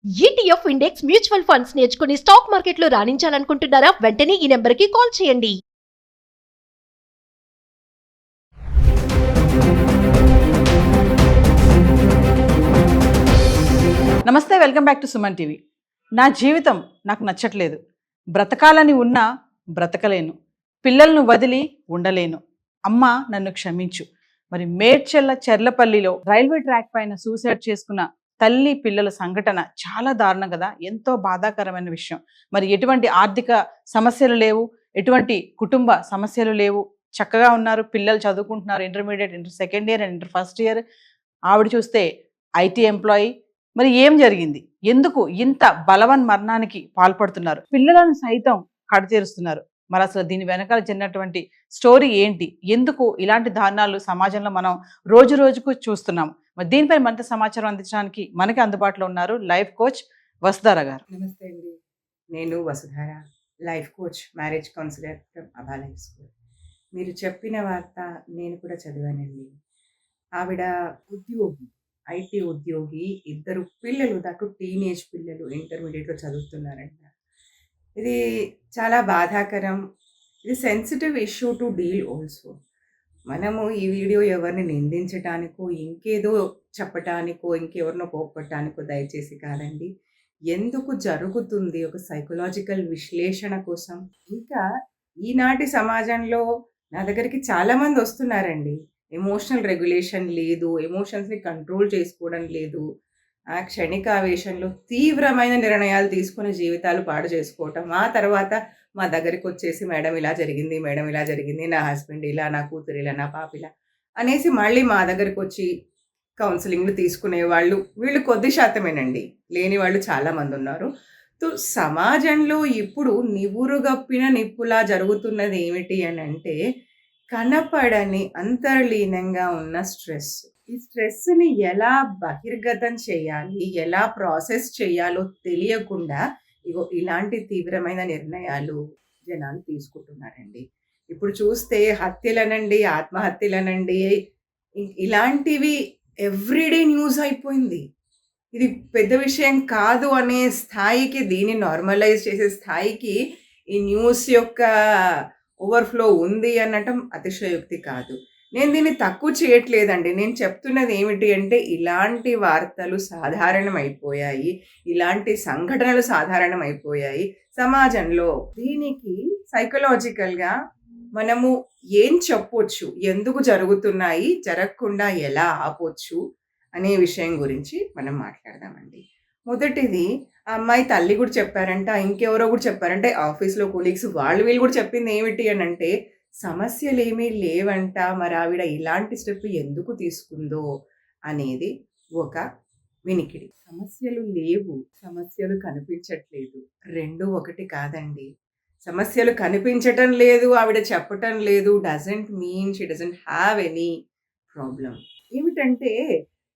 ETF index mutual funds నేర్చుకుని stock మార్కెట్లో రాణించాలనుకుంటున్నారా? వెంటనే ఈ నెంబర్కి కాల్ చేయండి. నమస్తే, welcome back to Suman TV. నా జీవితం నాకు నచ్చట్లేదు. బ్రతకాలని ఉన్నా బ్రతకలేను. పిల్లలను వదిలి ఉండలేను. అమ్మ నన్ను క్షమించు. మరి మేడ్చల్ల చెర్లపల్లిలో రైల్వే ట్రాక్ పైన సూసైడ్ చేసుకున్న తల్లి పిల్లల సంఘటన చాలా దారుణం కదా, ఎంతో బాధాకరమైన విషయం. మరి ఎటువంటి ఆర్థిక సమస్యలు లేవు, ఎటువంటి కుటుంబ సమస్యలు లేవు, చక్కగా ఉన్నారు. పిల్లలు చదువుకుంటున్నారు, intermediate, inter second year and inter first year. ఆవిడ చూస్తే ఐటీ ఎంప్లాయీ. మరి ఏం జరిగింది? ఎందుకు ఇంత బలవన్ మరణానికి పాల్పడుతున్నారు? పిల్లలను సైతం కడతీరుస్తున్నారు. మరి అసలు దీని వెనకాల జరిగినటువంటి స్టోరీ ఏంటి? ఎందుకు ఇలాంటి దారుణాలు సమాజంలో మనం రోజు రోజుకు చూస్తున్నాం? మరి దీనిపై మరింత సమాచారం అందించడానికి మనకి అందుబాటులో ఉన్నారు లైఫ్ కోచ్ వసుధార గారు. నమస్తే అండి, నేను Vasudhara, life coach, marriage counsellor from Abha life school. మీరు చెప్పిన వార్త నేను కూడా చదివానండి. ఆవిడ ఉద్యోగి, ఐటీ ఉద్యోగి, 2 పిల్లలు, దాటు టీనేజ్ పిల్లలు, ఇంటర్మీడియట్లో చదువుతున్నారంట. ఇది చాలా బాధాకరం. ఇది sensitive issue to deal also. మనము ఈ వీడియో ఎవరిని నిందించటానికో, ఇంకేదో చెప్పటానికో, ఇంకెవరినో కోప్పటానికో దయచేసి కాదండి. ఎందుకు జరుగుతుంది ఒక సైకలాజికల్ విశ్లేషణ కోసం. ఇంకా ఈనాటి సమాజంలో నా దగ్గరికి చాలామంది వస్తున్నారండి. ఎమోషనల్ రెగ్యులేషన్ లేదు, ఎమోషన్స్ని కంట్రోల్ చేసుకోవడం లేదు, ఆ క్షణికావేశంలో తీవ్రమైన నిర్ణయాలు తీసుకుని జీవితాలు పాడు చేసుకోవటం. ఆ తర్వాత మా దగ్గరికి వచ్చేసి మేడం ఇలా జరిగింది, మేడం ఇలా జరిగింది, నా హస్బెండ్ ఇలా, నా కూతురు ఇలా, నా పాప ఇలా అనేసి మళ్ళీ మా దగ్గరికి వచ్చి కౌన్సిలింగ్లు తీసుకునే వాళ్ళు వీళ్ళు కొద్ది శాతమేనండి, లేని వాళ్ళు చాలామంది ఉన్నారు. సో సమాజంలో ఇప్పుడు నివురుగప్పిన నిప్పులా జరుగుతున్నది ఏమిటి అని అంటే, కనపడని అంతర్లీనంగా ఉన్న స్ట్రెస్. ఈ స్ట్రెస్ని ఎలా బహిర్గతం చేయాలి, ఎలా ప్రాసెస్ చేయాలో తెలియకుండా ఇగో ఇలాంటి తీవ్రమైన నిర్ణయాలు జనాలు తీసుకుంటున్నారండి. ఇప్పుడు చూస్తే హత్యలనండి, ఆత్మహత్యలనండి, ఇలాంటివి ఎవ్రీడే న్యూస్ అయిపోయింది. ఇది పెద్ద విషయం కాదు అనే స్థాయికి, దీన్ని నార్మలైజ్ చేసే స్థాయికి ఈ న్యూస్ యొక్క ఓవర్ఫ్లో ఉంది అనటం అతిశయోక్తి కాదు. నేను దీన్ని తక్కువ చేయట్లేదండి. నేను చెప్తున్నది ఏమిటి అంటే, ఇలాంటి వార్తలు సాధారణమైపోయాయి, ఇలాంటి సంఘటనలు సాధారణమైపోయాయి సమాజంలో. దీనికి సైకలాజికల్గా మనము ఏం చెప్పొచ్చు, ఎందుకు జరుగుతున్నాయి, జరగకుండా ఎలా ఆపొచ్చు అనే విషయం గురించి మనం మాట్లాడదామండి. మొదటిది, ఆ అమ్మాయి తల్లి కూడా చెప్పారంట, ఇంకెవరో కూడా చెప్పారంటే ఆఫీస్లో కొలీగ్స్, వీళ్ళు కూడా చెప్పింది ఏమిటి అని అంటే, సమస్యలు ఏమీ లేవంట, మరి ఆవిడ ఇలాంటి స్టెప్ ఎందుకు తీసుకుందో అనేది ఒక వినికిడి. సమస్యలు లేవు, సమస్యలు కనిపించట్లేదు, 2 ఒకటి కాదండి. సమస్యలు కనిపించటం లేదు, ఆవిడ చెప్పటం లేదు, doesn't mean she doesn't have any problem. ఏమిటంటే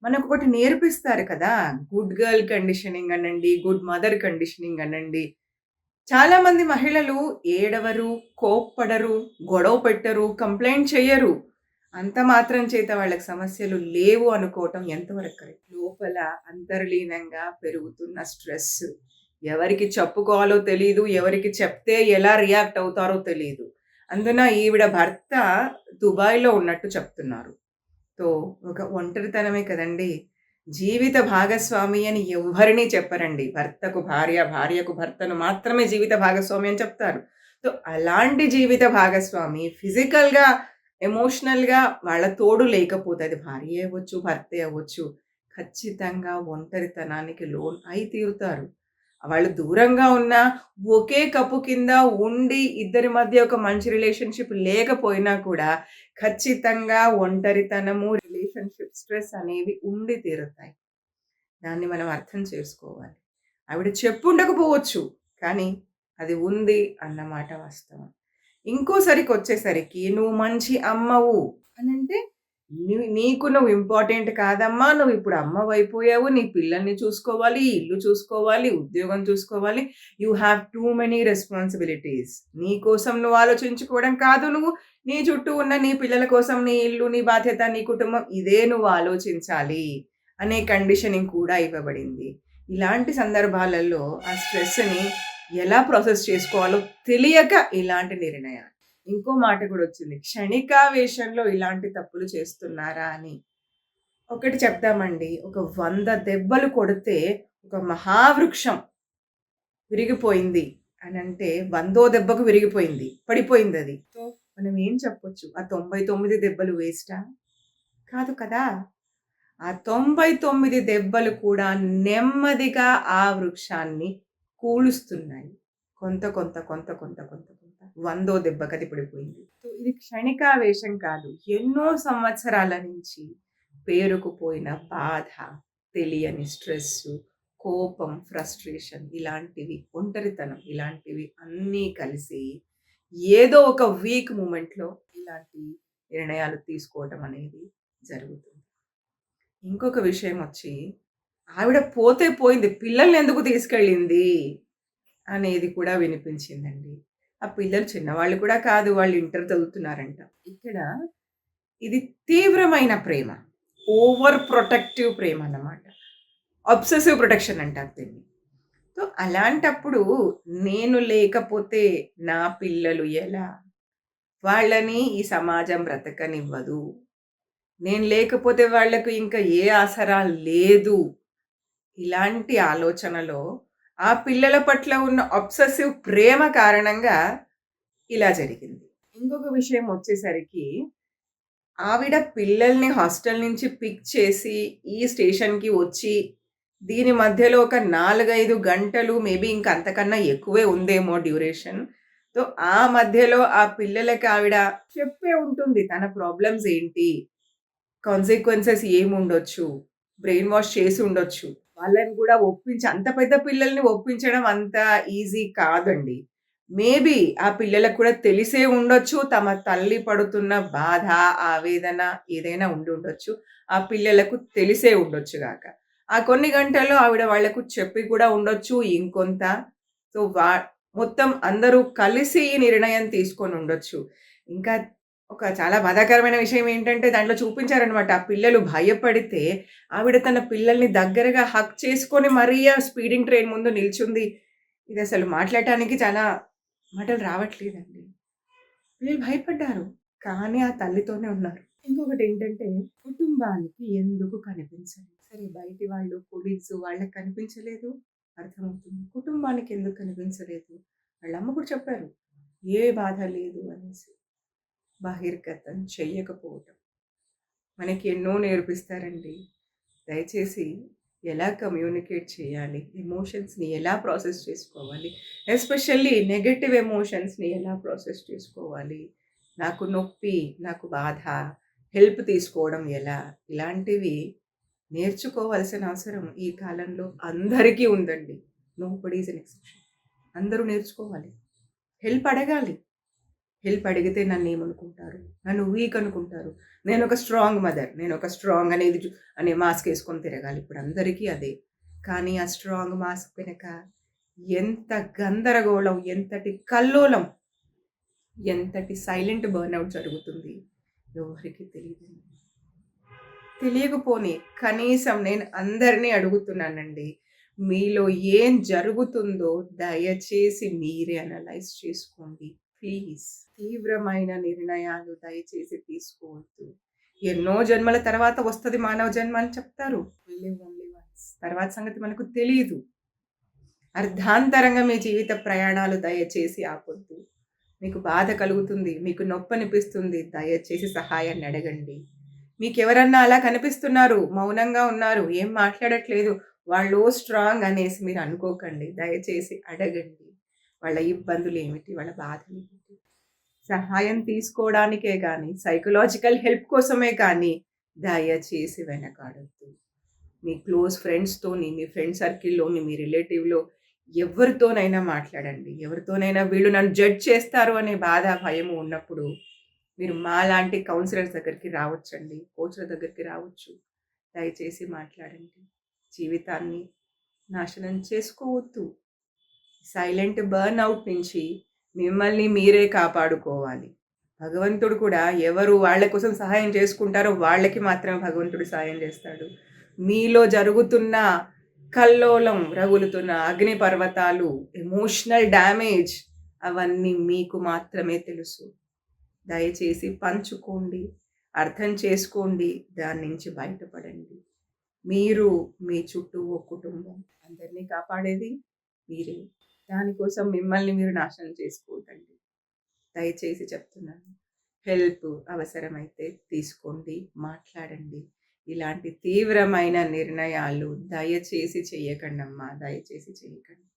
మనకు ఒకటి నేర్పిస్తారు కదా, గుడ్ గర్ల్ కండిషనింగ్ అనండి, గుడ్ మదర్ కండిషనింగ్ అనండి. చాలామంది మహిళలు ఏడవరు, కోప్పడరు, గొడవ పెట్టరు, కంప్లైంట్ చేయరు. అంత మాత్రం చేత వాళ్ళకి సమస్యలు లేవు అనుకోవటం ఎంతవరకు కరెక్ట్? లోపల అంతర్లీనంగా పెరుగుతున్న స్ట్రెస్ ఎవరికి చెప్పుకోవాలో తెలియదు, ఎవరికి చెప్తే ఎలా రియాక్ట్ అవుతారో తెలియదు. అందున ఈవిడ భర్త దుబాయ్లో ఉన్నట్టు చెప్తున్నారు. సో ఒక ఒంటరితనమే కదండి. జీవిత భాగస్వామి అని ఎవరినీ చెప్పరండి. భర్తకు భార్య, భార్యకు భర్తను మాత్రమే జీవిత భాగస్వామి అని చెప్తారు. సో అలాంటి జీవిత భాగస్వామి ఫిజికల్గా, ఎమోషనల్గా వాళ్ళ తోడు లేకపోతే, అది భార్య అవ్వచ్చు, భర్తే అవ్వచ్చు, ఖచ్చితంగా ఒంటరితనానికి లోన్ అయి తీరుతారు. వాళ్ళు దూరంగా ఉన్నా, ఒకే కప్పు కింద ఉండి ఇద్దరి మధ్య ఒక మంచి రిలేషన్షిప్ లేకపోయినా కూడా ఖచ్చితంగా ఒంటరితనము, రిలేషన్షిప్ స్ట్రెస్ అనేవి ఉండి తీరుతాయి. దాన్ని మనం అర్థం చేసుకోవాలి. ఆవిడ చెప్పుండకపోవచ్చు, కానీ అది ఉంది అన్నమాట వాస్తవం. ఇంకోసరికి వచ్చేసరికి, నువ్వు మంచి అమ్మవు అని అంటే, నీకు నువ్వు ఇంపార్టెంట్ కాదమ్మా, నువ్వు ఇప్పుడు అమ్మవు అయిపోయావు, నీ పిల్లల్ని చూసుకోవాలి, ఇల్లు చూసుకోవాలి, ఉద్యోగం చూసుకోవాలి, you have too many responsibilities. నీ కోసం నువ్వు ఆలోచించుకోవడం కాదు, నువ్వు నీ చుట్టూ ఉన్న నీ పిల్లల కోసం, నీ ఇల్లు, నీ బాధ్యత, నీ కుటుంబం, ఇదే నువ్వు ఆలోచించాలి అనే కండిషనింగ్ కూడా ఇవ్వబడింది. ఇలాంటి సందర్భాలలో ఆ స్ట్రెస్ని ఎలా ప్రాసెస్ చేసుకోవాలో తెలియక ఇలాంటి నిర్ణయాలు. ఇంకో మాట కూడా వచ్చింది, క్షణికావేశంలో ఇలాంటి తప్పులు చేస్తున్నారా అని. ఒకటి చెప్తామండి, ఒక 100 దెబ్బలు కొడితే ఒక మహావృక్షం విరిగిపోయింది అని అంటే 100వ దెబ్బకు విరిగిపోయింది, పడిపోయింది అది. సో మనం ఏం చెప్పొచ్చు, ఆ 99 దెబ్బలు వేస్టా? కాదు కదా. ఆ 99 దెబ్బలు కూడా నెమ్మదిగా ఆ వృక్షాన్ని కూలుస్తున్నాయి. కొంత కొంత కొంత కొంత కొంత కొంత 100వ దెబ్బకి అది పడిపోయింది. సో ఇది క్షణికావేశం కాదు, ఎన్నో సంవత్సరాల నుంచి పేరుకుపోయిన బాధ, తెలియని స్ట్రెస్, కోపం, ఫ్రస్ట్రేషన్, ఇలాంటివి, ఒంటరితనం, ఇలాంటివి అన్నీ కలిసి ఏదో ఒక వీక్ మూమెంట్లో ఇలాంటి నిర్ణయాలు తీసుకోవటం అనేది జరుగుతుంది. ఇంకొక విషయం వచ్చి, ఆవిడ పోతే పోయింది, పిల్లల్ని ఎందుకు తీసుకెళ్ళింది అనేది కూడా వినిపించిందండి. ఆ పిల్లలు చిన్నవాళ్ళు కూడా కాదు, వాళ్ళు ఇంటర్ చదువుతున్నారంట. ఇక్కడ ఇది తీవ్రమైన ప్రేమ, ఓవర్ ప్రొటెక్టివ్ ప్రేమ అన్నమాట. అబ్సెసివ్ ప్రొటెక్షన్ అంటారు దీన్ని. సో అలాంటప్పుడు నేను లేకపోతే నా పిల్లలు ఎలా, వాళ్ళని ఈ సమాజం బ్రతకనివ్వదు, నేను లేకపోతే వాళ్లకు ఇంకా ఏ ఆసరా లేదు, ఇలాంటి ఆలోచనలో ఆ పిల్లల పట్ల ఉన్న అబ్సెసివ్ ప్రేమ కారణంగా ఇలా జరిగింది. ఇంకొక విషయం వచ్చేసరికి, ఆవిడ పిల్లల్ని హాస్టల్ నుంచి పిక్ చేసి ఈ స్టేషన్‌కి వచ్చి, దీని మధ్యలో ఒక 4-5 గంటలు, మేబీ ఇంకా అంతకన్నా ఎక్కువే ఉందేమో డ్యూరేషన్. సో ఆ మధ్యలో ఆ పిల్లలకి ఆవిడ చెప్పే ఉంటుంది తన ప్రాబ్లమ్స్ ఏంటి, కాన్సిక్వెన్సెస్ ఏముండొచ్చు, బ్రెయిన్ వాష్ చేసి ఉండొచ్చు. వాళ్ళని కూడా ఒప్పించి, అంత పెద్ద పిల్లల్ని ఒప్పించడం అంత ఈజీ కాదండి. మేబీ ఆ పిల్లలకు కూడా తెలిసే ఉండొచ్చు, తమ తల్లి పడుతున్న బాధ, ఆవేదన ఏదైనా ఉండి ఉండొచ్చు. ఆ పిల్లలకు తెలిసే ఉండొచ్చు గాక. ఆ కొన్ని గంటల్లో ఆవిడ వాళ్లకు చెప్పి కూడా ఉండొచ్చు ఇంకొంత. సో మొత్తం అందరూ కలిసి ఈ నిర్ణయం తీసుకొని ఉండొచ్చు. ఇంకా ఒక చాలా బాధాకరమైన విషయం ఏంటంటే, దాంట్లో చూపించారనమాట, ఆ పిల్లలు భయపడితే ఆవిడ తన పిల్లల్ని దగ్గరగా హగ్ చేసుకొని మరీ ఆ స్పీడింగ్ ట్రైన్ ముందు నిల్చుంది. ఇది అసలు మాట్లాడటానికి చాలా మాటలు రావట్లేదండి. వీళ్ళు భయపడ్డారు, కానీ ఆ తల్లితోనే ఉన్నారు. ఇంకొకటి ఏంటంటే, కుటుంబానికి ఎందుకు కనిపించలేదు? సరే బయటి వాళ్ళు, కొలీగ్స్ వాళ్ళకి కనిపించలేదు, అర్థమవుతుంది. కుటుంబానికి ఎందుకు కనిపించలేదు? వాళ్ళ అమ్మ కూడా చెప్పారు, ఏ బాధ లేదు అనేసి. బహిర్గతం చెయ్యకపోవటం మనకి ఎన్నో నేర్పిస్తారండి. దయచేసి ఎలా కమ్యూనికేట్ చేయాలి, ఎమోషన్స్ని ఎలా ప్రాసెస్ చేసుకోవాలి, ఎస్పెషల్లీ నెగటివ్ ఎమోషన్స్ని ఎలా ప్రాసెస్ చేసుకోవాలి, నాకు నొప్పి, నాకు బాధ, హెల్ప్ తీసుకోవడం ఎలా, ఇలాంటివి నేర్చుకోవాల్సిన అవసరం ఈ కాలంలో అందరికీ ఉందండి. Nobody is an exception. అందరూ నేర్చుకోవాలి, హెల్ప్ అడగాలి. హెల్ప్ అడిగితే నన్ను ఏమనుకుంటారు, నన్ను వీక్ అనుకుంటారు, నేను ఒక స్ట్రాంగ్ మదర్, నేను ఒక స్ట్రాంగ్ అనేది అనే మాస్క్ వేసుకొని తిరగాలి ఇప్పుడు అందరికీ అదే. కానీ ఆ స్ట్రాంగ్ మాస్క్ వెనక ఎంత గందరగోళం, ఎంతటి కల్లోలం, ఎంతటి సైలెంట్ బర్న్అవుట్ జరుగుతుంది ఎవరికి తెలియదండి. తెలియకపోని కనీసం నేను అందరినీ అడుగుతున్నానండి, మీలో ఏం జరుగుతుందో దయచేసి మీరే అనలైజ్ చేసుకోండి ప్లీజ్. తీవ్రమైన నిర్ణయాలు దయచేసి తీసుకోవద్దు. ఎన్నో జన్మల తర్వాత వస్తుంది మానవ జన్మ అని చెప్తారు, తర్వాత సంగతి మనకు తెలియదు. అర్ధాంతరంగా మీ జీవిత ప్రయాణాలు దయచేసి ఆపొద్దు. మీకు బాధ కలుగుతుంది, మీకు నొప్పి అనిపిస్తుంది, దయచేసి సహాయాన్ని అడగండి. మీకు ఎవరన్నా అలా కనిపిస్తున్నారు, మౌనంగా ఉన్నారు, ఏం మాట్లాడట్లేదు, వాళ్ళు స్ట్రాంగ్ అనేసి మీరు అనుకోకండి. దయచేసి అడగండి, వాళ్ళ ఇబ్బందులు ఏమిటి, వాళ్ళ బాధలు ఏమిటి. సహాయం తీసుకోవడానికే కానీ, సైకలాజికల్ హెల్ప్ కోసమే కానీ దయచేసి వెనకాడద్దు. మీ క్లోజ్ ఫ్రెండ్స్తోని, మీ ఫ్రెండ్ సర్కిల్లోని, మీ రిలేటివ్లో ఎవరితోనైనా మాట్లాడండి. ఎవరితోనైనా వీళ్ళు నన్ను జడ్జ్ చేస్తారు అనే బాధ, భయము ఉన్నప్పుడు మీరు మాలాంటి కౌన్సిలర్స్ దగ్గరికి రావచ్చండి, కోచ్ల దగ్గరికి రావచ్చు. దయచేసి మాట్లాడండి. జీవితాన్ని నాశనం చేసుకోవద్దు. సైలెంట్ బర్న్అవుట్ నుంచి మిమ్మల్ని మీరే కాపాడుకోవాలి. భగవంతుడు కూడా ఎవరు వాళ్ళ కోసం సహాయం చేసుకుంటారో వాళ్ళకి మాత్రమే భగవంతుడు సహాయం చేస్తాడు. మీలో జరుగుతున్న కల్లోలం రగులుతున్న అగ్ని పర్వతాలు, ఎమోషనల్ డ్యామేజ్ అవన్నీ మీకు మాత్రమే తెలుసు. దయచేసి పంచుకోండి, అర్థం చేసుకోండి, దాని నుంచి బయటపడండి. మీరు, మీ చుట్టూ ఓ కుటుంబం, అందరినీ కాపాడేది మీరే. దానికోసం మిమ్మల్ని మీరు నాశనం చేసుకోవద్దండి. దయచేసి చెప్తున్నాను. హెల్ప్ అవసరమైతే తీసుకోండి, మాట్లాడండి. ఇలాంటి తీవ్రమైన నిర్ణయాలు దయచేసి చెయ్యకండమ్మా, దయచేసి చెయ్యకండి.